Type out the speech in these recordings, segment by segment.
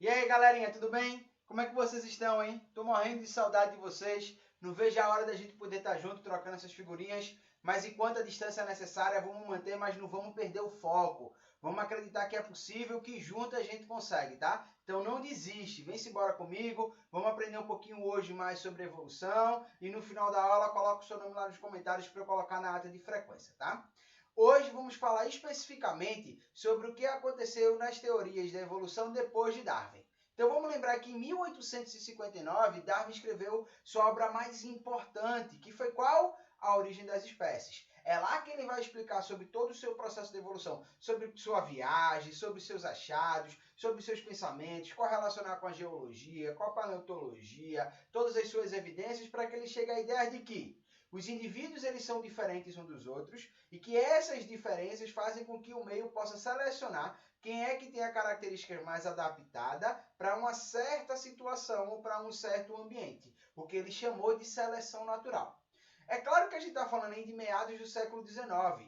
E aí, galerinha, tudo bem? Como é que vocês estão, hein? Tô morrendo de saudade de vocês. Não vejo a hora da gente poder estar junto, trocando essas figurinhas. Mas enquanto a distância é necessária, vamos manter, mas não vamos perder o foco. Vamos acreditar que é possível, que junto a gente consegue, tá? Então não desiste, vem-se embora comigo. Vamos aprender um pouquinho hoje mais sobre evolução. E no final da aula, coloca o seu nome lá nos comentários para eu colocar na ata de frequência, tá? Hoje vamos falar especificamente sobre o que aconteceu nas teorias da evolução depois de Darwin. Então vamos lembrar que em 1859 Darwin escreveu sua obra mais importante, que foi qual? A Origem das Espécies. É lá que ele vai explicar sobre todo o seu processo de evolução, sobre sua viagem, sobre seus achados, sobre seus pensamentos, correlacionar com a geologia, com a paleontologia, todas as suas evidências, para que ele chegue à ideia de que os indivíduos eles são diferentes uns dos outros e que essas diferenças fazem com que o meio possa selecionar quem é que tem a característica mais adaptada para uma certa situação ou para um certo ambiente, o que ele chamou de seleção natural. É claro que a gente está falando aí de meados do século XIX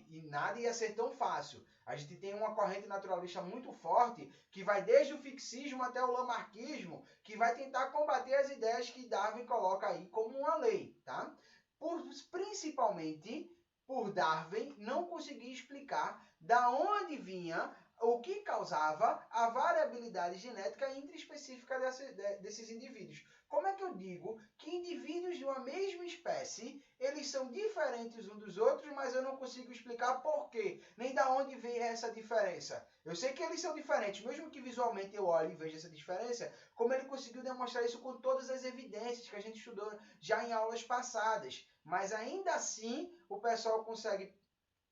e nada ia ser tão fácil. A gente tem uma corrente naturalista muito forte que vai desde o fixismo até o lamarckismo, que vai tentar combater as ideias que Darwin coloca aí como uma lei, tá? Principalmente por Darwin não conseguir explicar da onde vinha o que causava a variabilidade genética intraespecífica desses indivíduos. Como é que eu digo que indivíduos de uma mesma espécie, eles são diferentes uns dos outros, mas eu não consigo explicar por quê, nem da onde vem essa diferença? Eu sei que eles são diferentes, mesmo que visualmente eu olhe e veja essa diferença, como ele conseguiu demonstrar isso com todas as evidências que a gente estudou já em aulas passadas. Mas ainda assim, o pessoal consegue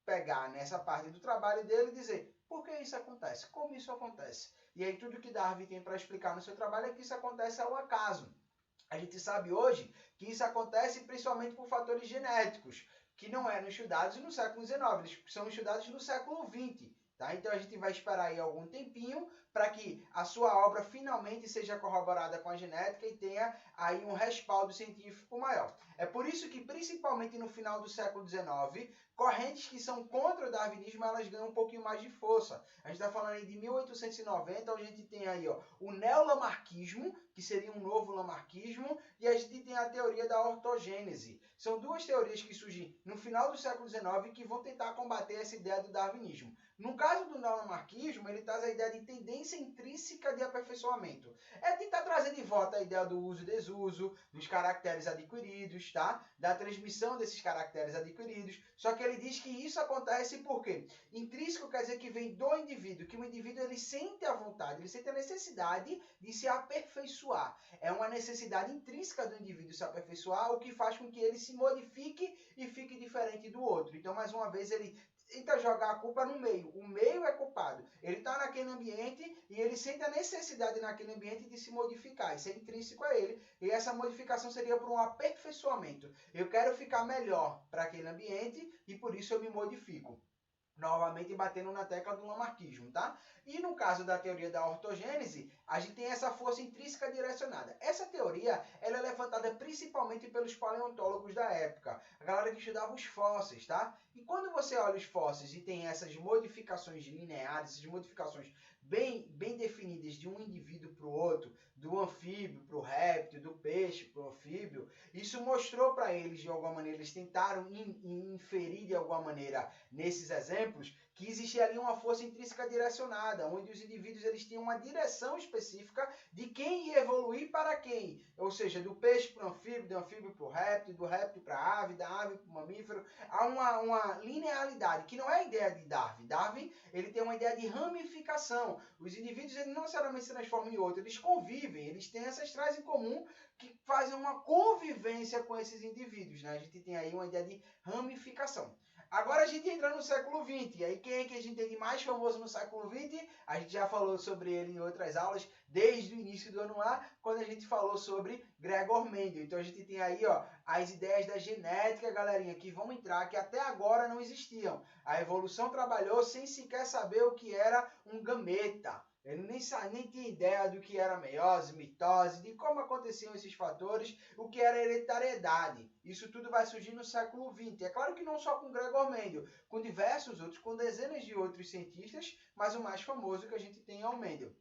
pegar nessa parte do trabalho dele e dizer por que isso acontece, como isso acontece. E aí tudo que Darwin tem para explicar no seu trabalho é que isso acontece ao acaso. A gente sabe hoje que isso acontece principalmente por fatores genéticos, que não eram estudados no século XIX, eles são estudados no século XX. Tá? Então a gente vai esperar aí algum tempinho para que a sua obra finalmente seja corroborada com a genética e tenha aí um respaldo científico maior. É por isso que, principalmente no final do século XIX, correntes que são contra o darwinismo, elas ganham um pouquinho mais de força. A gente está falando aí de 1890, onde a gente tem aí ó, o neolamarquismo, que seria um novo lamarquismo, e a gente tem a teoria da ortogênese. São duas teorias que surgem no final do século XIX que vão tentar combater essa ideia do darwinismo. No caso do neolamarquismo, ele traz a ideia de tendência intrínseca de aperfeiçoamento. É tentar trazer de volta a ideia do uso e desuso, dos caracteres adquiridos, tá? Da transmissão desses caracteres adquiridos. Só que ele diz que isso acontece porque intrínseco quer dizer que vem do indivíduo, que o indivíduo ele sente a vontade, ele sente a necessidade de se aperfeiçoar. É uma necessidade intrínseca do indivíduo se aperfeiçoar, o que faz com que ele se modifique e fique diferente do outro. Então, mais uma vez, ele tenta jogar a culpa no meio. O meio é culpado. Ele está naquele ambiente e ele sente a necessidade naquele ambiente de se modificar. Isso é intrínseco a ele. E essa modificação seria por um aperfeiçoamento. Eu quero ficar melhor para aquele ambiente e por isso eu me modifico. Novamente batendo na tecla do lamarquismo, tá? E no caso da teoria da ortogênese, a gente tem essa força intrínseca direcionada. Essa teoria ela é levantada principalmente pelos paleontólogos da época, a galera que estudava os fósseis, tá? E quando você olha os fósseis e tem essas modificações lineares, essas modificações bem definidas de um indivíduo para o outro, do anfíbio para o réptil, do peixe para o anfíbio, isso mostrou para eles, de alguma maneira, eles tentaram inferir de alguma maneira nesses exemplos, que existia ali uma força intrínseca direcionada, onde os indivíduos eles tinham uma direção específica de quem ia evoluir para quem. Ou seja, do peixe para o anfíbio, do anfíbio para o réptil, do réptil para a ave, da ave para o mamífero. Há uma linearidade, que não é a ideia de Darwin. Darwin ele tem uma ideia de ramificação. Os indivíduos eles não necessariamente se transformam em outro, eles convivem, eles têm ancestrais em comum que fazem uma convivência com esses indivíduos. Né? A gente tem aí uma ideia de ramificação. Agora a gente entra no século XX. E aí quem é que a gente tem de mais famoso no século XX? A gente já falou sobre ele em outras aulas, desde o início do ano A, quando a gente falou sobre Gregor Mendel. Então a gente tem aí ó, as ideias da genética, galerinha, que vão entrar, que até agora não existiam. A evolução trabalhou sem sequer saber o que era um gameta. Ele nem tinha ideia do que era meiose, mitose, de como aconteciam esses fatores, o que era hereditariedade. Isso tudo vai surgir no século XX. É claro que não só com Gregor Mendel, com diversos outros, com dezenas de outros cientistas, mas o mais famoso que a gente tem é o Mendel.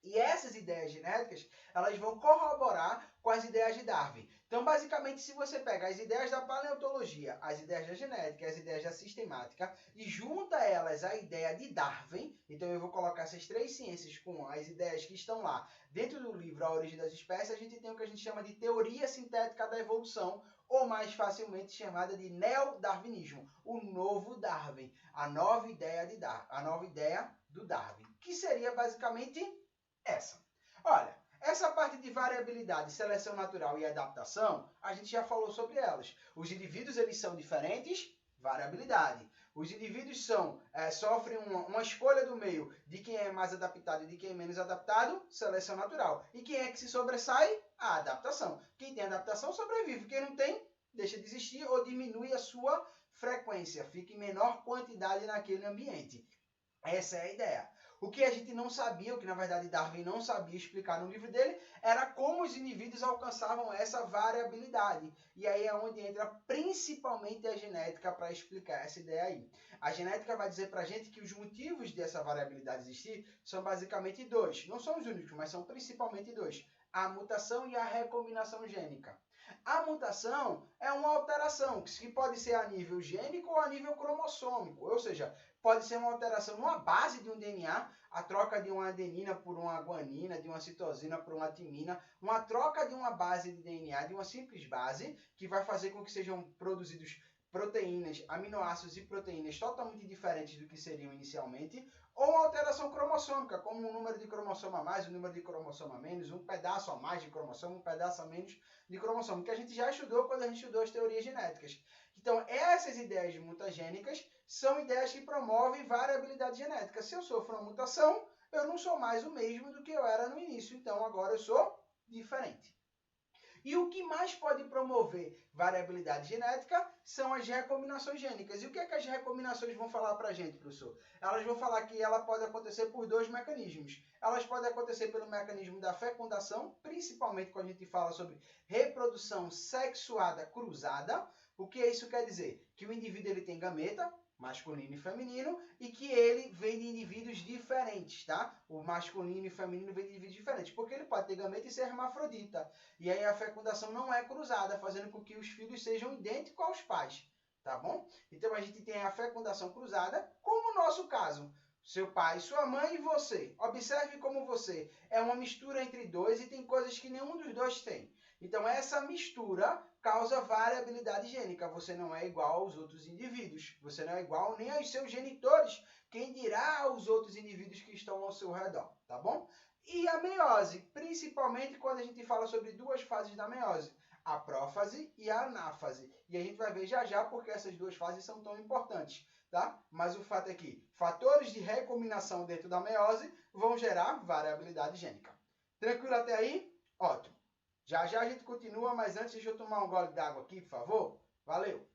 E essas ideias genéticas, elas vão corroborar com as ideias de Darwin. Então, basicamente, se você pega as ideias da paleontologia, as ideias da genética, as ideias da sistemática e junta elas à ideia de Darwin, então eu vou colocar essas três ciências com as ideias que estão lá dentro do livro A Origem das Espécies, a gente tem o que a gente chama de teoria sintética da evolução, ou mais facilmente chamada de neodarwinismo, o novo Darwin, a nova ideia de Darwin, a nova ideia do Darwin, que seria basicamente essa. Olha, essa parte de variabilidade, seleção natural e adaptação, a gente já falou sobre elas. Os indivíduos, eles são diferentes, variabilidade. Os indivíduos sofrem uma escolha do meio de quem é mais adaptado e de quem é menos adaptado, seleção natural. E quem é que se sobressai? A adaptação. Quem tem adaptação sobrevive, quem não tem, deixa de existir ou diminui a sua frequência, fica em menor quantidade naquele ambiente. Essa é a ideia. O que a gente não sabia, o que na verdade Darwin não sabia explicar no livro dele, era como os indivíduos alcançavam essa variabilidade. E aí é onde entra principalmente a genética para explicar essa ideia aí. A genética vai dizer para a gente que os motivos dessa variabilidade existir são basicamente dois. Não são os únicos, mas são principalmente dois. A mutação e a recombinação gênica. A mutação é uma alteração que pode ser a nível gênico ou a nível cromossômico, ou seja, pode ser uma alteração numa base de um DNA, a troca de uma adenina por uma guanina, de uma citosina por uma timina, uma troca de uma base de DNA, de uma simples base, que vai fazer com que sejam produzidos proteínas, aminoácidos e proteínas totalmente diferentes do que seriam inicialmente, ou uma alteração cromossômica, como um número de cromossoma a mais, um número de cromossoma a menos, um pedaço a mais de cromossoma, um pedaço a menos de cromossoma, que a gente já estudou quando a gente estudou as teorias genéticas. Então, essas ideias mutagênicas são ideias que promovem variabilidade genética. Se eu sofro uma mutação, eu não sou mais o mesmo do que eu era no início, então agora eu sou diferente. E o que mais pode promover variabilidade genética são as recombinações gênicas. E o que é que as recombinações vão falar para a gente, professor? Elas vão falar que ela pode acontecer por dois mecanismos. Elas podem acontecer pelo mecanismo da fecundação, principalmente quando a gente fala sobre reprodução sexuada cruzada. O que isso quer dizer? Que o indivíduo ele tem gameta, masculino e feminino, e que ele vem de indivíduos diferentes, tá? O masculino e o feminino vem de indivíduos diferentes, porque ele pode ter gameta e ser hermafrodita. E aí a fecundação não é cruzada, fazendo com que os filhos sejam idênticos aos pais, tá bom? Então a gente tem a fecundação cruzada, como no nosso caso. Seu pai, sua mãe e você. Observe como você é uma mistura entre dois e tem coisas que nenhum dos dois tem. Então essa mistura causa variabilidade gênica. Você não é igual aos outros indivíduos. Você não é igual nem aos seus genitores. Quem dirá aos outros indivíduos que estão ao seu redor, tá bom? E a meiose, principalmente quando a gente fala sobre duas fases da meiose, a prófase e a anáfase. E a gente vai ver já já porque essas duas fases são tão importantes, tá? Mas o fato é que fatores de recombinação dentro da meiose vão gerar variabilidade gênica. Tranquilo até aí? Ótimo. Já já a gente continua, mas antes deixa eu tomar um gole d'água aqui, por favor. Valeu!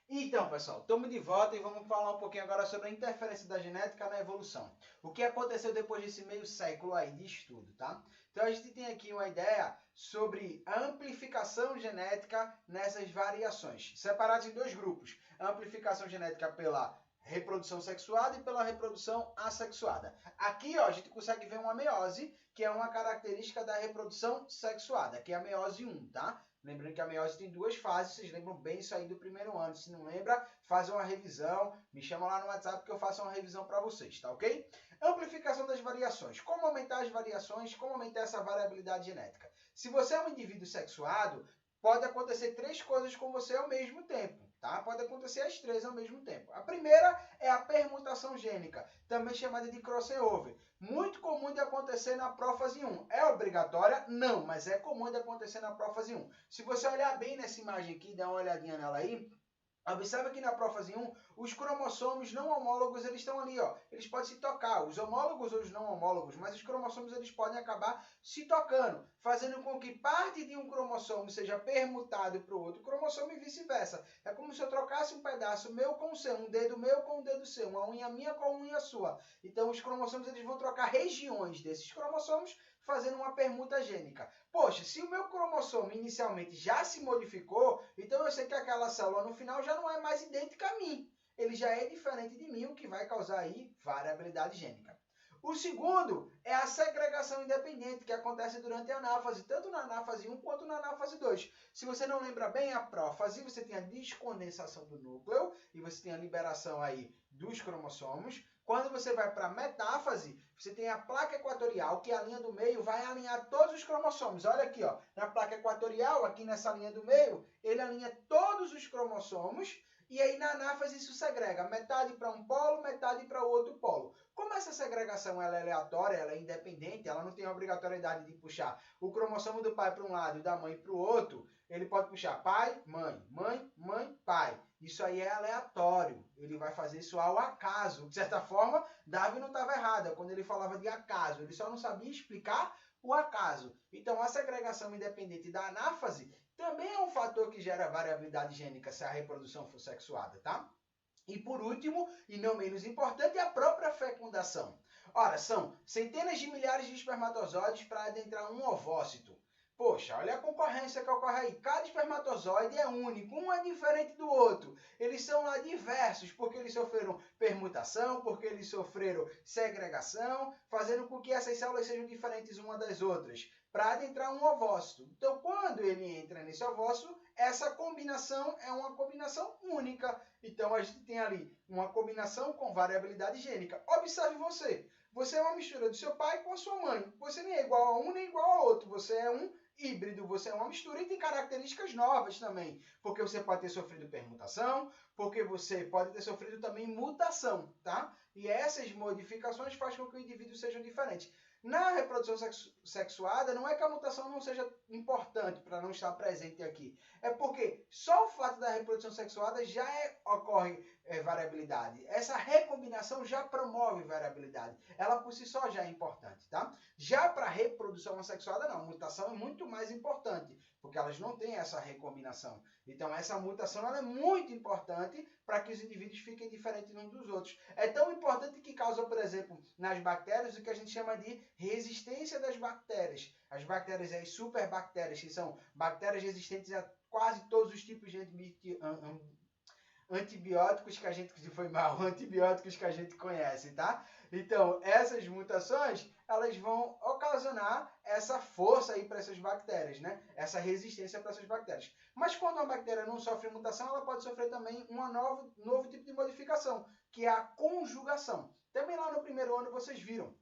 Então, pessoal, estamos de volta e vamos falar um pouquinho agora sobre a interferência da genética na evolução. O que aconteceu depois desse meio século aí de estudo, tá? Então, a gente tem aqui uma ideia sobre a amplificação genética nessas variações, separados em dois grupos. A amplificação genética pela reprodução sexuada e pela reprodução assexuada. Aqui, ó, a gente consegue ver uma meiose, que é uma característica da reprodução sexuada, que é a meiose 1, tá? Lembrando que a meiose tem duas fases, vocês lembram bem isso aí do primeiro ano. Se não lembra, faz uma revisão, me chama lá no WhatsApp que eu faço uma revisão para vocês, tá ok? Amplificação das variações. Como aumentar as variações, como aumentar essa variabilidade genética? Se você é um indivíduo sexuado, pode acontecer três coisas com você ao mesmo tempo. Tá? Pode acontecer as três ao mesmo tempo. A primeira é a permutação gênica, também chamada de crossover. Muito comum de acontecer na prófase 1. É obrigatória? Não, mas é comum de acontecer na prófase 1. Se você olhar bem nessa imagem aqui, dá uma olhadinha nela aí, observa que na prófase 1, os cromossomos não homólogos, eles estão ali, ó. Eles podem se tocar, os homólogos ou os não homólogos, mas os cromossomos eles podem acabar se tocando, fazendo com que parte de um cromossomo seja permutado para o outro cromossomo e vice-versa. É como se eu trocasse um pedaço meu com o seu, um dedo meu com um dedo seu, uma unha minha com uma unha sua. Então os cromossomos eles vão trocar regiões desses cromossomos, fazendo uma permuta gênica. Poxa, se o meu cromossomo inicialmente já se modificou, então eu sei que aquela célula no final já não é mais idêntica a mim. Ele já é diferente de mim, o que vai causar aí variabilidade gênica. O segundo é a segregação independente, que acontece durante a anáfase, tanto na anáfase 1 quanto na anáfase 2. Se você não lembra bem, a prófase, você tem a descondensação do núcleo e você tem a liberação aí dos cromossomos. Quando você vai para a metáfase, você tem a placa equatorial, que é a linha do meio, vai alinhar todos os cromossomos. Olha aqui, ó, na placa equatorial, aqui nessa linha do meio, ele alinha todos os cromossomos. E aí na anáfase isso segrega metade para um polo, metade para o outro polo. Como essa segregação ela é aleatória, ela é independente, ela não tem a obrigatoriedade de puxar o cromossomo do pai para um lado e da mãe para o outro, ele pode puxar pai, mãe, mãe, mãe, pai. Isso aí é aleatório. Ele vai fazer isso ao acaso. De certa forma, Darwin não estava errado quando ele falava de acaso. Ele só não sabia explicar o acaso. Então, a segregação independente da anáfase também é um fator que gera variabilidade gênica se a reprodução for sexuada, tá? E por último, e não menos importante, é a própria fecundação. Ora, são centenas de milhares de espermatozoides para adentrar um ovócito. Poxa, olha a concorrência que ocorre aí. Cada espermatozoide é único, um é diferente do outro. Eles são lá diversos, porque eles sofreram permutação, porque eles sofreram segregação, fazendo com que essas células sejam diferentes uma das outras, para adentrar um ovócito. Então, quando ele entra nesse ovócito, essa combinação é uma combinação única. Então, a gente tem ali uma combinação com variabilidade gênica. Observe você. Você é uma mistura do seu pai com a sua mãe. Você nem é igual a um nem igual ao outro. Você é um híbrido, você é uma mistura e tem características novas também. Porque você pode ter sofrido permutação, porque você pode ter sofrido também mutação, tá? E essas modificações fazem com que o indivíduo seja diferente. Na reprodução sexuada, não é que a mutação não seja importante para não estar presente aqui. É porque só o fato da reprodução sexuada já ocorre variabilidade. Essa recombinação já promove variabilidade. Ela por si só já é importante, tá? Já para a reprodução assexuada, não. A mutação é muito mais importante, porque elas não têm essa recombinação. Então, essa mutação ela é muito importante para que os indivíduos fiquem diferentes uns dos outros. É tão importante que causa, por exemplo, nas bactérias, o que a gente chama de resistência das bactérias. As bactérias, as superbactérias, que são bactérias resistentes a quase todos os tipos de antibióticos que a gente, que foi mal, antibióticos que a gente conhece, tá? Então, essas mutações, elas vão ocasionar essa força aí para essas bactérias, né? Essa resistência para essas bactérias. Mas quando uma bactéria não sofre mutação, ela pode sofrer também um novo tipo de modificação, que é a conjugação. Também lá no primeiro ano vocês viram.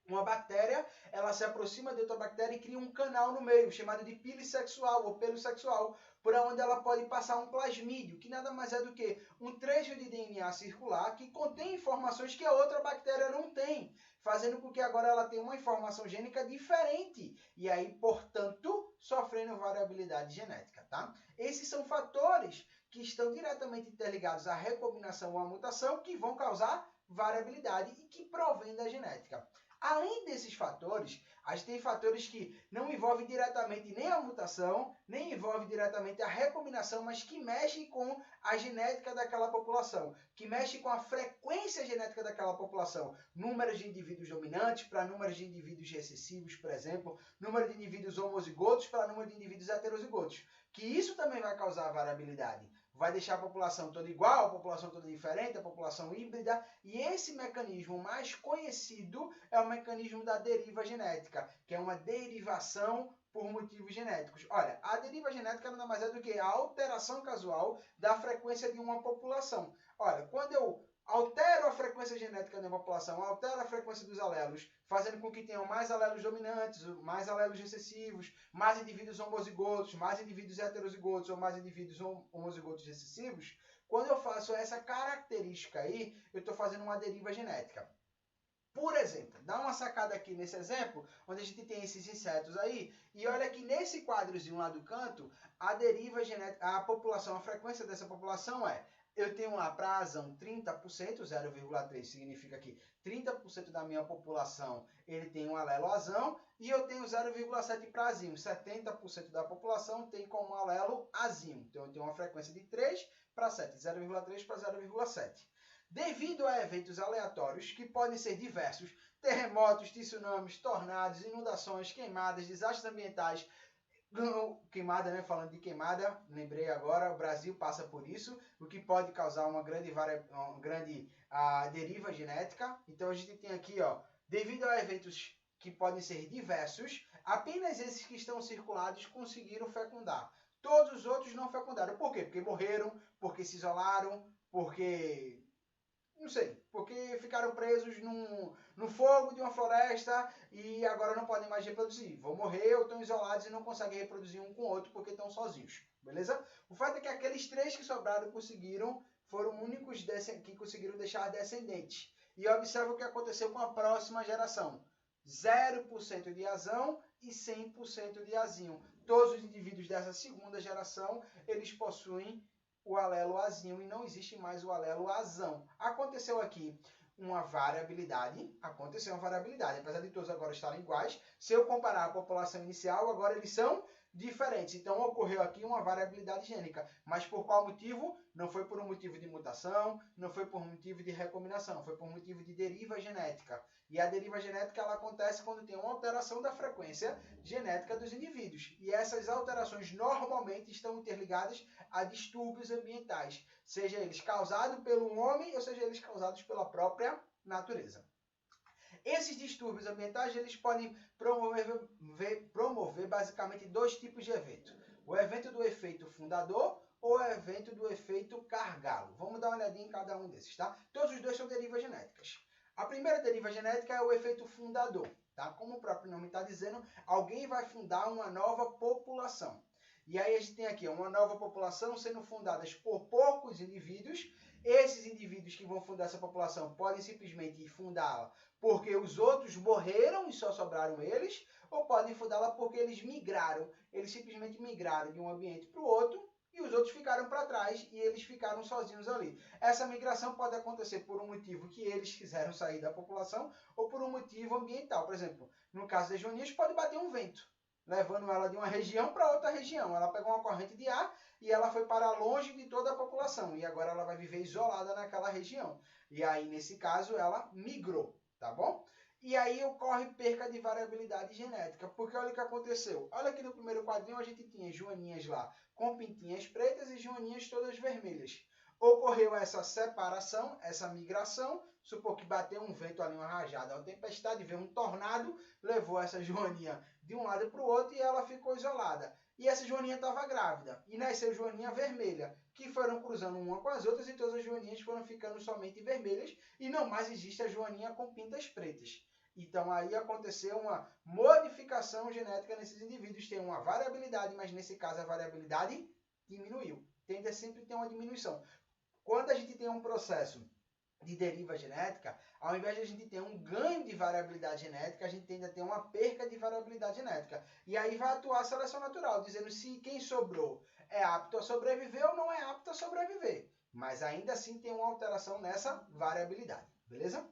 Uma bactéria, ela se aproxima de outra bactéria e cria um canal no meio, chamado de pile sexual ou pelo sexual, por onde ela pode passar um plasmídio, que nada mais é do que um trecho de DNA circular que contém informações que a outra bactéria não tem, fazendo com que agora ela tenha uma informação gênica diferente e aí, portanto, sofrendo variabilidade genética, tá? Esses são fatores que estão diretamente interligados à recombinação ou à mutação que vão causar variabilidade e que provém da genética. Além desses fatores, a gente tem fatores que não envolvem diretamente nem a mutação, nem envolvem diretamente a recombinação, mas que mexem com a genética daquela população, que mexem com a frequência genética daquela população. Números de indivíduos dominantes para números de indivíduos recessivos, por exemplo, número de indivíduos homozigotos para número de indivíduos heterozigotos, que isso também vai causar variabilidade. Vai deixar a população toda igual, a população toda diferente, a população híbrida. E esse mecanismo mais conhecido é o mecanismo da deriva genética, que é uma derivação por motivos genéticos. Olha, a deriva genética nada mais é do que a alteração casual da frequência de uma população. Olha, quando eu altero a frequência genética de uma população, altero a frequência dos alelos, fazendo com que tenham mais alelos dominantes, mais alelos recessivos, mais indivíduos homozigotos, mais indivíduos heterozigotos ou mais indivíduos homozigotos recessivos. Quando eu faço essa característica aí, eu estou fazendo uma deriva genética. Por exemplo, dá uma sacada aqui nesse exemplo, onde a gente tem esses insetos aí, e olha que nesse quadrozinho lá do canto, a deriva genética, a população, a frequência dessa população é: eu tenho lá para azão 30%, 0,3 significa que 30% da minha população ele tem um alelo azão, e eu tenho 0,7 para azinho. 70% da população tem como alelo azinho. Então eu tenho uma frequência de 3 para 7, 0,3 para 0,7. Devido a eventos aleatórios, que podem ser diversos, terremotos, tsunamis, tornados, inundações, queimadas, desastres ambientais, queimada, né? Falando de queimada, lembrei agora, o Brasil passa por isso, o que pode causar uma grande deriva genética. Então a gente tem aqui, ó, Devido a eventos que podem ser diversos, apenas esses que estão circulados conseguiram fecundar. Todos os outros não fecundaram. Por quê? Porque morreram, porque se isolaram, porque... não sei, porque ficaram presos no fogo de uma floresta e agora não podem mais reproduzir. Vão morrer ou estão isolados e não conseguem reproduzir um com o outro porque estão sozinhos, beleza? O fato é que aqueles 3 que sobraram foram únicos que conseguiram deixar descendentes. E observa o que aconteceu com a próxima geração. 0% de azão e 100% de azinho. Todos os indivíduos dessa segunda geração, eles possuem o alelo azinho e não existe mais o alelo azão. Aconteceu aqui uma variabilidade, apesar de todos agora estarem iguais. Se eu comparar a população inicial, agora eles são diferentes. Então ocorreu aqui uma variabilidade gênica. Mas por qual motivo? Não foi por um motivo de mutação, não foi por um motivo de recombinação, foi por um motivo de deriva genética. E a deriva genética ela acontece quando tem uma alteração da frequência genética dos indivíduos. E essas alterações normalmente estão interligadas a distúrbios ambientais, seja eles causados pelo homem ou seja eles causados pela própria natureza. Esses distúrbios ambientais eles podem promover basicamente 2 tipos de evento. O evento do efeito fundador ou o evento do efeito cargalo. Vamos dar uma olhadinha em cada um desses, tá? Todos os 2 são derivas genéticas. A primeira deriva genética é o efeito fundador, tá? Como o próprio nome está dizendo, alguém vai fundar uma nova população. E aí a gente tem aqui uma nova população sendo fundada por poucos indivíduos. Esses indivíduos que vão fundar essa população podem simplesmente fundá-la porque os outros morreram e só sobraram eles, ou podem fundá-la porque eles migraram. Eles simplesmente migraram de um ambiente para o outro e os outros ficaram para trás e eles ficaram sozinhos ali. Essa migração pode acontecer por um motivo que eles quiseram sair da população ou por um motivo ambiental. Por exemplo, no caso das joaninhas, pode bater um vento, levando ela de uma região para outra região. Ela pegou uma corrente de ar e ela foi para longe de toda a população. E agora ela vai viver isolada naquela região. E aí, nesse caso, ela migrou, tá bom? E aí ocorre perca de variabilidade genética. Porque olha o que aconteceu. Olha aqui no primeiro quadrinho a gente tinha joaninhas lá com pintinhas pretas e joaninhas todas vermelhas. Ocorreu essa separação, essa migração. Supor que bateu um vento ali, uma rajada, uma tempestade, veio um tornado, levou essa joaninha de um lado para o outro e ela ficou isolada. E essa joaninha estava grávida. E nasceu joaninha vermelha, que foram cruzando uma com as outras e todas as joaninhas foram ficando somente vermelhas e não mais existe a joaninha com pintas pretas. Então aí aconteceu uma modificação genética nesses indivíduos. Tem uma variabilidade, mas nesse caso a variabilidade diminuiu. Tende a sempre ter uma diminuição. Quando a gente tem um processo de deriva genética, ao invés de a gente ter um ganho de variabilidade genética, a gente tende a ter uma perca de variabilidade genética. E aí vai atuar a seleção natural, dizendo se quem sobrou é apto a sobreviver ou não é apto a sobreviver. Mas ainda assim tem uma alteração nessa variabilidade, beleza?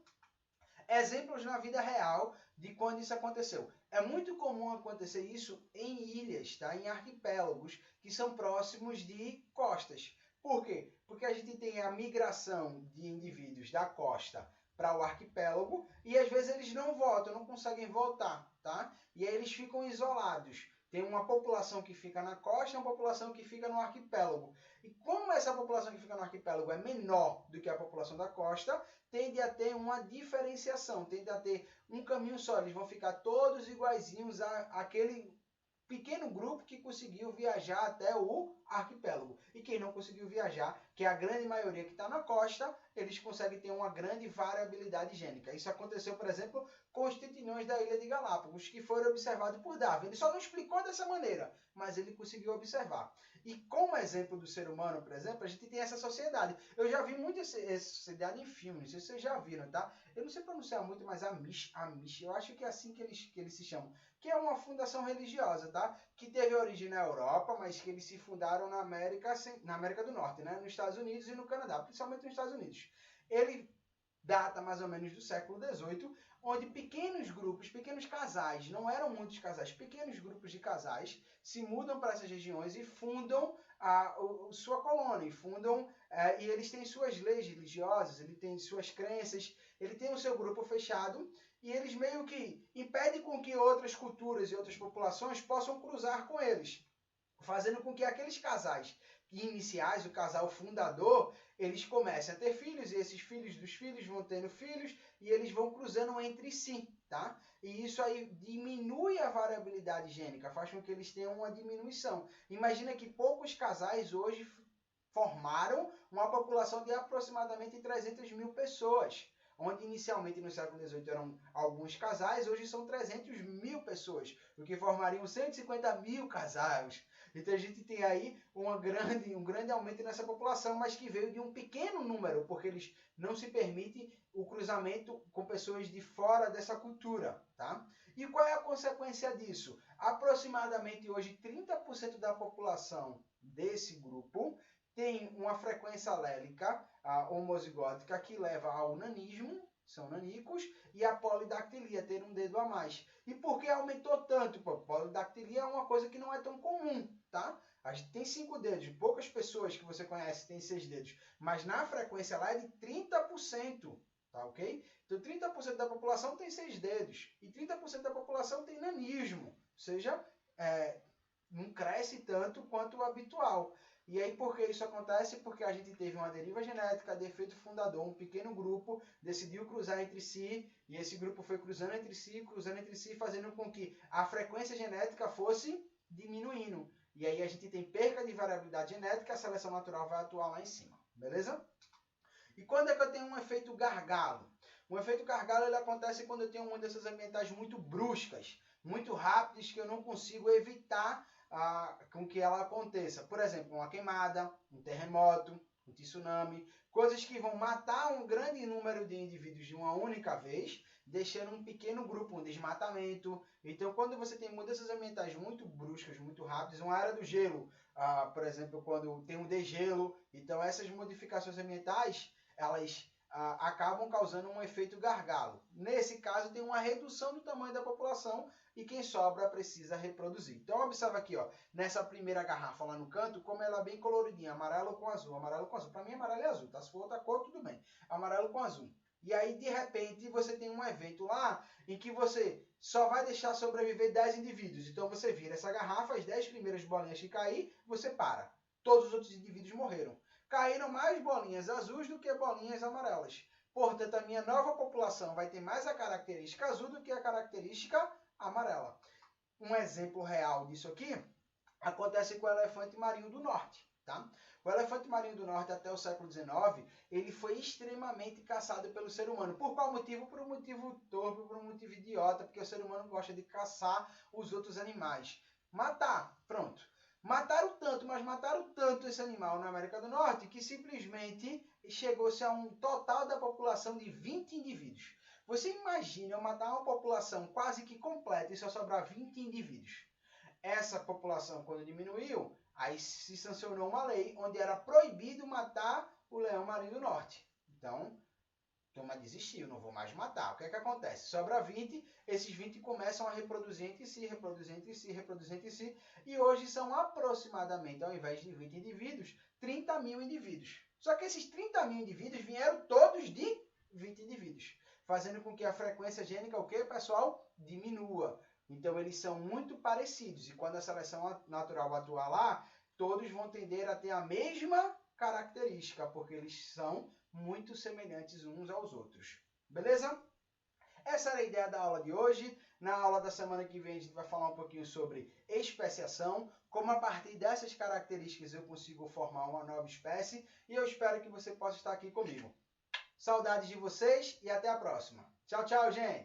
Exemplos na vida real de quando isso aconteceu. É muito comum acontecer isso em ilhas, tá? Em arquipélagos que são próximos de costas. Por quê? Porque a gente tem a migração de indivíduos da costa para o arquipélago e às vezes eles não voltam, não conseguem voltar, tá? E aí eles ficam isolados. Tem uma população que fica na costa e uma população que fica no arquipélago. E como essa população que fica no arquipélago é menor do que a população da costa, tende a ter uma diferenciação, tende a ter um caminho só. Eles vão ficar todos iguaizinhos àquele pequeno grupo que conseguiu viajar até o arquipélago. E quem não conseguiu viajar, que é a grande maioria que está na costa, eles conseguem ter uma grande variabilidade gênica. Isso aconteceu, por exemplo, com os tentilhões da ilha de Galápagos, que foram observados por Darwin. Ele só não explicou dessa maneira, mas ele conseguiu observar. E como exemplo do ser humano, por exemplo, a gente tem essa sociedade. Eu já vi muito essa sociedade em filmes, não sei se vocês já viram, tá? Eu não sei pronunciar muito, mas Amish, eu acho que é assim que eles se chamam. Que é uma fundação religiosa, tá? Que teve origem na Europa, mas que eles se fundaram na América do Norte, né? Nos Estados Unidos e no Canadá, principalmente nos Estados Unidos. Ele data mais ou menos do século XVIII, onde pequenos grupos, pequenos casais, não eram muitos casais, pequenos grupos de casais se mudam para essas regiões e fundam sua colônia, e eles têm suas leis religiosas, ele tem suas crenças, ele tem o seu grupo fechado e eles meio que impedem com que outras culturas e outras populações possam cruzar com eles, fazendo com que aqueles casais iniciais, o casal fundador, eles começam a ter filhos, e esses filhos dos filhos vão tendo filhos, e eles vão cruzando entre si, tá? E isso aí diminui a variabilidade gênica, faz com que eles tenham uma diminuição. Imagina que poucos casais hoje formaram uma população de aproximadamente 300 mil pessoas, onde inicialmente no século XVIII eram alguns casais, hoje são 300 mil pessoas, o que formariam 150 mil casais. Então a gente tem aí um grande aumento nessa população, mas que veio de um pequeno número, porque eles não se permitem o cruzamento com pessoas de fora dessa cultura, tá? E qual é a consequência disso? Aproximadamente hoje 30% da população desse grupo tem uma frequência alélica homozigótica que leva ao nanismo, são nanicos, e a polidactilia, ter um dedo a mais. E por que aumentou tanto? Pô, polidactilia é uma coisa que não é tão comum, tá? A gente tem 5 dedos, poucas pessoas que você conhece têm 6 dedos, mas na frequência lá é de 30%, tá ok? Então 30% da população tem 6 dedos, e 30% da população tem nanismo, ou seja, não cresce tanto quanto o habitual. E aí, por que isso acontece? Porque a gente teve uma deriva genética, defeito fundador, um pequeno grupo decidiu cruzar entre si, e esse grupo foi cruzando entre si, fazendo com que a frequência genética fosse diminuindo. E aí a gente tem perca de variabilidade genética, a seleção natural vai atuar lá em cima, beleza? E quando é que eu tenho um efeito gargalo? O efeito gargalo ele acontece quando eu tenho mudanças ambientais muito bruscas, muito rápidas, que eu não consigo evitar com que ela aconteça. Por exemplo, uma queimada, um terremoto, um tsunami, coisas que vão matar um grande número de indivíduos de uma única vez, deixando um pequeno grupo, um desmatamento. Então, quando você tem mudanças ambientais muito bruscas, muito rápidas, uma era do gelo, por exemplo, quando tem um degelo, então essas modificações ambientais, elas acabam causando um efeito gargalo. Nesse caso, tem uma redução do tamanho da população e quem sobra precisa reproduzir. Então, observa aqui, ó, nessa primeira garrafa lá no canto, como ela é bem coloridinha, amarelo com azul, amarelo com azul. Para mim, amarelo é azul, tá? Se for outra cor, tudo bem. Amarelo com azul. E aí, de repente, você tem um evento lá em que você só vai deixar sobreviver 10 indivíduos. Então, você vira essa garrafa, as 10 primeiras bolinhas que cair, você para. Todos os outros indivíduos morreram. Caíram mais bolinhas azuis do que bolinhas amarelas. Portanto, a minha nova população vai ter mais a característica azul do que a característica amarela. Um exemplo real disso aqui acontece com o elefante marinho do norte. Tá? O elefante marinho do norte, até o século XIX, ele foi extremamente caçado pelo ser humano. Por qual motivo? Por um motivo torpe, por um motivo idiota, porque o ser humano gosta de caçar os outros animais. Matar, pronto. Mataram tanto, mas mataram tanto esse animal na América do Norte que simplesmente chegou-se a um total da população de 20 indivíduos. Você imagina eu matar uma população quase que completa e só sobrar 20 indivíduos. Essa população, quando diminuiu, aí se sancionou uma lei onde era proibido matar o leão marinho do norte. Então, turma desistiu, não vou mais matar. O que é que acontece? Sobra 20, esses 20 começam a reproduzir entre si, reproduzir entre si, reproduzir entre si, e hoje são aproximadamente, ao invés de 20 indivíduos, 30 mil indivíduos. Só que esses 30 mil indivíduos vieram todos de 20 indivíduos, fazendo com que a frequência gênica, o que, pessoal? Diminua. Então, eles são muito parecidos, e quando a seleção natural atuar lá, todos vão tender a ter a mesma característica, porque eles são muito semelhantes uns aos outros. Beleza? Essa era a ideia da aula de hoje. Na aula da semana que vem a gente vai falar um pouquinho sobre especiação, como a partir dessas características eu consigo formar uma nova espécie, e eu espero que você possa estar aqui comigo. Saudades de vocês e até a próxima. Tchau, tchau, gente!